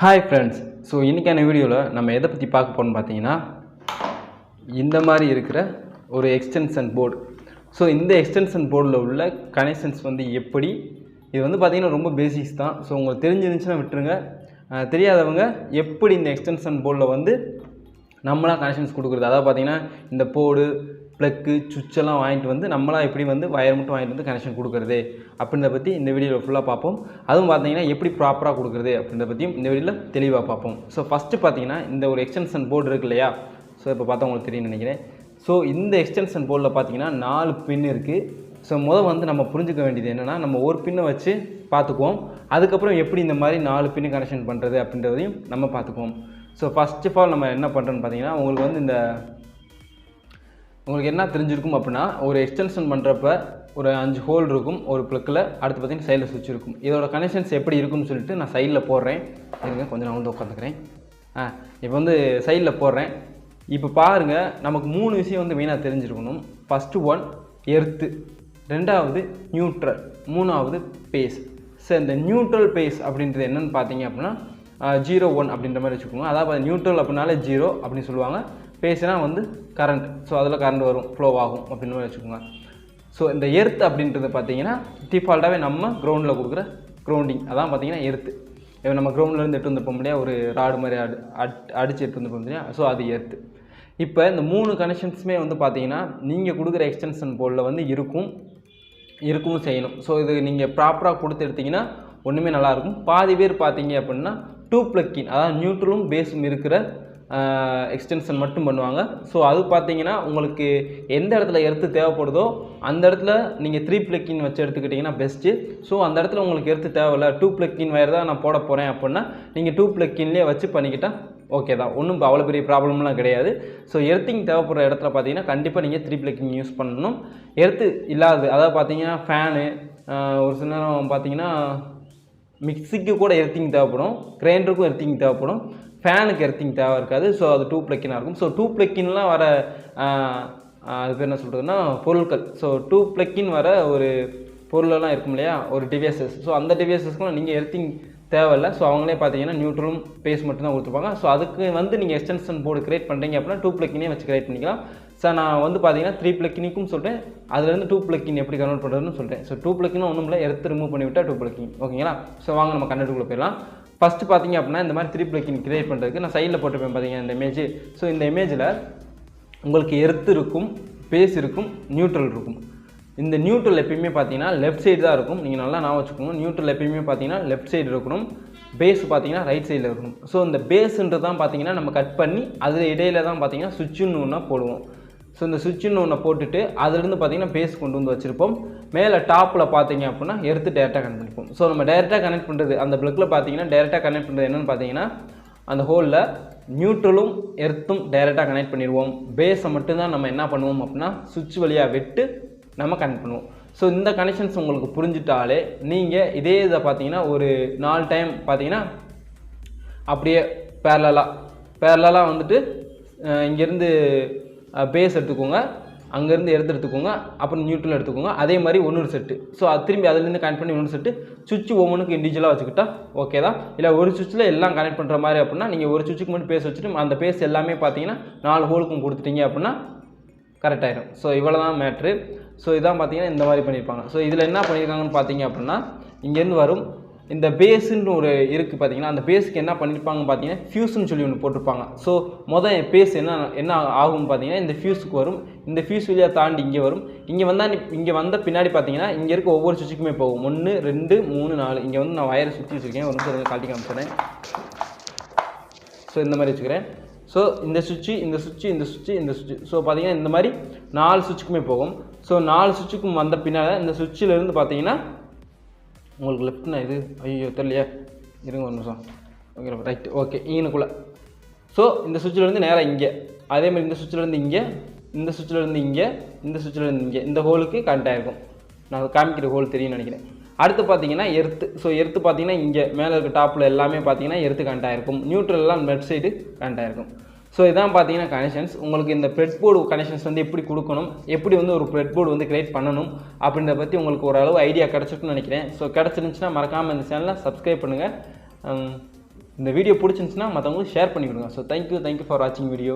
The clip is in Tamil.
Hi friends, so இன்னைக்கான வீடியோல நம்ம எதை பத்தி பார்க்க போறோம்னு பாத்தீங்கன்னா இந்த மாதிரி இருக்கிற ஒரு எக்ஸ்டென்ஷன் போர்டு. ஸோ இந்த எக்ஸ்டென்ஷன் போர்டில் உள்ள கனெக்ஷன்ஸ் வந்து எப்படி இது வந்து பார்த்தீங்கன்னா ரொம்ப பேசிக்ஸ் தான். ஸோ உங்களுக்கு தெரிஞ்சிருந்துச்சுன்னா விட்டுருங்க. தெரியாதவங்க எப்படி இந்த எக்ஸ்டென்ஷன் போர்டில் வந்து நம்மளாம் கனெக்ஷன்ஸ் கொடுக்குறது, அதாவது பார்த்தீங்கன்னா இந்த போர்டு ப்ளக்கு சுவிட்செல்லாம் வாங்கிட்டு வந்து நம்மளாம் எப்படி வந்து வயர் மட்டும் வாங்கிட்டு வந்து கனெக்ஷன் கொடுக்குறது அப்படின்றத பற்றி இந்த வீடியோவில் ஃபுல்லாக பார்ப்போம். அதுவும் பார்த்தீங்கன்னா எப்படி ப்ராப்பராக கொடுக்குறது அப்படின்றத பற்றியும் இந்த வீடியோவில் தெளிவாக பார்ப்போம். ஸோ ஃபஸ்ட்டு பார்த்தீங்கன்னா இந்த ஒரு எக்ஸ்டென்ஷன் போர்டு இருக்கு இல்லையா, ஸோ இப்போ பார்த்தா உங்களுக்கு தெரியும்னு நினைக்கிறேன். ஸோ இந்த எக்ஸ்டென்ஷன் போர்டில் பார்த்தீங்கன்னா 4 பின் இருக்குது. ஸோ வந்து நம்ம புரிஞ்சுக்க வேண்டியது என்னென்னா, நம்ம ஒரு பின்னை வச்சு பார்த்துக்குவோம், அதுக்கப்புறம் எப்படி இந்த மாதிரி 4 பின்னு கனெக்ஷன் பண்ணுறது அப்படின்றதையும் நம்ம பார்த்துக்குவோம். ஸோ ஃபஸ்ட் ஆஃப் ஆல் நம்ம என்ன பண்ணுறோன்னு பார்த்தீங்கன்னா, உங்களுக்கு வந்து உங்களுக்கு என்ன தெரிஞ்சிருக்கும் அப்படின்னா, ஒரு எக்ஸ்டென்ஷன் பண்ணுறப்ப ஒரு 5 ஹோல் இருக்கும் ஒரு ப்ளக்கில், அடுத்து பார்த்தீங்கன்னா சைடில் சுவிட்ச் இருக்கும். இதோட கனெக்ஷன்ஸ் எப்படி இருக்கும்னு சொல்லிட்டு நான் சைடில் போடுறேன். இருங்க கொஞ்சம் நான் வந்து உட்காந்துக்கிறேன். இப்போ வந்து சைடில் போடுறேன். இப்போ பாருங்கள், நமக்கு 3 விஷயம் வந்து மெயினாக தெரிஞ்சிருக்கணும். ஃபஸ்ட்டு ஒன் எர்த்து, ரெண்டாவது நியூட்ரல், மூணாவது பேஸ். ஸோ இந்த நியூட்ரல் பேஸ் அப்படின்றது என்னென்னு பார்த்தீங்க அப்படின்னா 0-1 அப்படின்ற மாதிரி வச்சுக்கோங்க. அதாவது நியூட்ரல் அப்படின்னாலே 0 அப்படின்னு சொல்லுவாங்க. பேஸ்னால் வந்து கரண்ட், ஸோ அதில் கரண்ட் வரும், ஃப்ளோ ஆகும் அப்படின்னு மாதிரி வச்சுக்கோங்க. ஸோ இந்த எர்த் அப்படின்றது பார்த்தீங்கன்னா டிஃபால்ட்டாகவே நம்ம கிரவுண்டில் கொடுக்குற கிரவுண்டிங், அதான் பார்த்தீங்கன்னா எர்த்து. இப்போ நம்ம கிரவுண்ட்லேருந்து எட்டு வந்துருப்போம் இல்லையா, ஒரு ராடு மாதிரி அடித்து எட்டு வந்துருப்போம் இல்லையா, ஸோ அது எர்த்து. இப்போ இந்த 3 கனெக்ஷன்ஸுமே வந்து பார்த்தீங்கன்னா நீங்கள் கொடுக்குற எக்ஸ்டென்ஷன் போர்டில் வந்து இருக்கவும் செய்யணும். ஸோ இது நீங்கள் ப்ராப்பராக கொடுத்து எடுத்திங்கன்னா ஒன்றுமே நல்லாயிருக்கும். பாதி பேர் பார்த்தீங்க அப்படின்னா 2 பிளக்கின், அதாவது நியூட்ரலும் பேஸும் இருக்கிற எக்ஸ்டென்ஷன் மட்டும் பண்ணுவாங்க. ஸோ அது பார்த்தீங்கன்னா உங்களுக்கு எந்த இடத்துல எர்த்து தேவைப்படுதோ அந்த இடத்துல நீங்கள் 3 பிளக்கின் வச்சு எடுத்துக்கிட்டிங்கன்னா பெஸ்ட்டு. ஸோ அந்த இடத்துல உங்களுக்கு எர்த்து தேவையில்லை, 2 பிளக்கின் வயர் தான் நான் போட போகிறேன் அப்படின்னா நீங்கள் 2 பிளக்கின்லேயே வச்சு பண்ணிக்கிட்டால் ஓகே தான், ஒன்றும் இப்போ அவ்வளோ பெரிய ப்ராப்ளம்லாம் கிடையாது. ஸோ எர்த்திங் தேவைப்படுற இடத்துல பார்த்தீங்கன்னா கண்டிப்பாக நீங்கள் 3 பிளக்கிங் யூஸ் பண்ணணும். எர்த்து இல்லாது, அதாவது பார்த்தீங்கன்னா ஃபேனு, ஒரு சில நேரம் பார்த்தீங்கன்னா மிக்சிக்கு கூட எர்த்திங் தேவைப்படும், கிரைண்டருக்கும் எர்த்திங் தேவைப்படும், ஃபேனுக்கு எர்த்திங் தேவை இருக்காது. ஸோ அது 2 பிளக்கினாக இருக்கும். ஸோ 2 பிளக்கின்லாம் வர அது பேர் என்ன சொல்கிறதுன்னா பொருட்கள். ஸோ 2 பிளக்கின் வர ஒரு பொருளெல்லாம் இருக்கும் இல்லையா, ஒரு டிவைசஸ். ஸோ அந்த டிவைசஸ்க்குலாம் நீங்கள் எர்த்திங் தேவையில்லை. ஸோ அவங்களே பார்த்தீங்கன்னா நியூட்ரலும் பேஸ் மட்டும் தான் கொடுத்துருப்பாங்க. ஸோ அதுக்கு வந்து நீங்கள் எக்ஸ்டென்ஷன் போர்டு கிரியேட் பண்ணுறீங்க அப்படின்னா 2 பிளக்கினே வச்சு கிரியேட் பண்ணிக்கலாம். ஸோ நான் வந்து பார்த்தீங்கன்னா 3 பிளக்கினுக்கும் சொல்கிறேன், அதுலேருந்து 2 பிளக்கின் எப்படி கன்வெர்ட் பண்ணுறதுன்னு சொல்கிறேன். ஸோ 2 பிளக்கினும் ஒன்றும் இல்லை, எர்த்து ரிமூவ் பண்ணிவிட்டால் 2 பிளக்கிங், ஓகேங்களா. ஸோ வாங்க நம்ம கண்டென்ட்டுக்குள்ளே போயிடலாம். ஃபஸ்ட்டு பார்த்தீங்க அப்படின்னா இந்த மாதிரி 3 பிளக்கின் கிரியேட் பண்ணுறதுக்கு நான் சைடில் போட்டுப்பேன் பார்த்தீங்கன்னா இந்த இமேஜ். ஸோ இந்த இமேஜில் உங்களுக்கு எர்த்து இருக்கும், பேஸ் இருக்கும், நியூட்ரல் இருக்கும். இந்த நியூட்ரல் எப்பயுமே பார்த்தீங்கன்னா லெஃப்ட் சைடு தான் இருக்கும். நீங்கள் நல்லா நான் வச்சுக்கோங்க, நியூட்ரல் எப்பயுமே பார்த்தீங்கன்னா லெஃப்ட் சைடு இருக்கணும், பேஸ் பார்த்தீங்கன்னா ரைட் சைடில் இருக்கணும். ஸோ இந்த பேஸுன்றது தான் பார்த்தீங்கன்னா நம்ம கட் பண்ணி அதில் இடையில தான் பார்த்தீங்கன்னா சுவிட்சுன்னு ஒன்றா போடுவோம். ஸோ இந்த சுவிட்சுன்னு ஒன்று போட்டுட்டு அதுலேருந்து பார்த்தீங்கன்னா பேஸ் கொண்டு வந்து வச்சுருப்போம். மேலே டாப்பில் பார்த்தீங்க அப்படின்னா எடுத்து டேரெக்டாக கனெக்ட் பண்ணிப்போம். ஸோ நம்ம டேரெக்டாக கனெக்ட் பண்ணுறது அந்த ப்ளக்கில் பார்த்தீங்கன்னா டேரெக்டாக கனெக்ட் பண்ணுறது என்னென்னு பார்த்தீங்கன்னா அந்த ஹோலில் நியூட்ரலும் எர்த்தும் டேரெக்டாக கனெக்ட் பண்ணிடுவோம். பேஸை மட்டும்தான் நம்ம என்ன பண்ணுவோம் அப்படின்னா சுவிட்ச் வழியாக விட்டு நம்ம கனெக்ட் பண்ணுவோம். ஸோ இந்த கனெக்ஷன்ஸ் உங்களுக்கு புரிஞ்சிட்டாலே நீங்கள் இதே இதை பார்த்தீங்கன்னா ஒரு 4 டைம் பார்த்தீங்கன்னா அப்படியே பேரலாக வந்துட்டு இங்கேருந்து பேஸ் எடுத்துக்கோங்க, அங்கேருந்து எடுத்துக்கோங்க, அப்புறம் நியூட்ரல் எடுத்துக்கோங்க, அதே மாதிரி ஒன்று செட்டு. ஸோ அது திரும்பி அதுலேருந்து கனெக்ட் பண்ணி ஒன்று செட்டு சுவிட்ச் ஒவ்வொன்றுக்கு இண்டிவிஜுவலாக வச்சுக்கிட்டா ஓகே தான். இல்லை ஒரு சுவிட்சில் எல்லாம் கனெக்ட் பண்ணுற மாதிரி அப்படின்னா நீங்கள் ஒரு சுவிட்சுக்கு மட்டும் பேஸ் வச்சுட்டு அந்த பேஸ் எல்லாமே பார்த்தீங்கன்னா 4 ஹோலுக்கும் கொடுத்துட்டீங்க அப்படின்னா கரெக்ட் ஆகிடும். ஸோ இவ்வளோ தான் மேட்ரு. ஸோ இதான் பார்த்தீங்கன்னா இந்த மாதிரி பண்ணியிருப்பாங்க. ஸோ இதில் என்ன பண்ணியிருக்காங்கன்னு பார்த்தீங்க அப்படின்னா இங்கேருந்து வரும் இந்த பேஸுன்னு ஒரு இருக்குது பார்த்தீங்கன்னா, அந்த பேஸுக்கு என்ன பண்ணியிருப்பாங்கன்னு பார்த்தீங்கன்னா ஃபியூஸ்ன்னு சொல்லி ஒன்று போட்டிருப்பாங்க. ஸோ பேஸ் என்ன ஆகும்னு பார்த்தீங்கன்னா இந்த ஃபியூஸுக்கு வரும், இந்த ஃபியூஸ் வழியாக தாண்டி இங்கே வரும். இங்கே வந்த பின்னாடி பார்த்தீங்கன்னா இங்கே இருக்க ஒவ்வொரு சுவிட்சுக்குமே போகும். 1 2 3 4. இங்கே வந்து நான் வயரை சுற்றி வச்சுருக்கேன், ஒரு நிமிஷம் காட்டி காமிச்சிடுறேன். ஸோ இந்த மாதிரி வச்சுக்கிறேன். ஸோ இந்த சுவிட்சு, இந்த சுவிட்சு, இந்த சுவிட்சு, இந்த சுவிட்சு. ஸோ பார்த்தீங்கன்னா இந்த மாதிரி 4 சுவிட்சுக்குமே போகும். ஸோ 4 சுவிட்சுக்கும் வந்த பின்னால் இந்த சுவிட்சிலேருந்து பார்த்தீங்கன்னா உங்களுக்கு லெஃப்ட்னா இது ஐயோ தெரியலையே, இருங்க ஒரு நிமிஷம், ஓகே ரைட், ஓகே இங்கனுக்குள்ளே. ஸோ இந்த சுவிட்சிலேருந்து நேராக இங்கே, அதேமாதிரி இந்த சுவிட்சிலேருந்து இங்கே, இந்த சுவிட்சிலேருந்து இங்கே, இந்த சுவிட்சிலேருந்து இங்கே, இந்த ஹோலுக்கு கனெக்ட் ஆகிருக்கும். நான் காமிக்கிற ஹோல் தெரியும்னு நினைக்கிறேன். அடுத்து பார்த்தீங்கன்னா எர்த்து. ஸோ எர்த்து பார்த்தீங்கன்னா இங்கே மேலே இருக்க டாப்பில் எல்லாமே பார்த்தீங்கன்னா எர்த்து கனெக்ட் ஆகிருக்கும், நியூட்ரல்லாம் லெஃப்ட் சைடு கனெக்ட் ஆகிருக்கும். ஸோ இதான் பார்த்தீங்கன்னா கனெக்ஷன்ஸ். உங்களுக்கு இந்த ப்ரெட் போர்டு கனெக்ஷன்ஸ் வந்து எப்படி கொடுக்கணும், எப்படி வந்து ஒரு ப்ரெட் போர்டு வந்து கிரியேட் பண்ணணும் அப்படின்றத பற்றி உங்களுக்கு ஓரளவு ஐடியா கிடச்சிருக்குன்னு நினைக்கிறேன். ஸோ கிடச்சிருந்துச்சுன்னா மறக்காமல் இந்த சேனலை சப்ஸ்கிரைப் பண்ணுங்கள். இந்த வீடியோ பிடிச்சிருந்துச்சுன்னா மற்றவங்களுக்கு ஷேர் பண்ணி கொடுங்க. ஸோ தேங்க்யூ ஃபார் வாட்சிங் வீடியோ.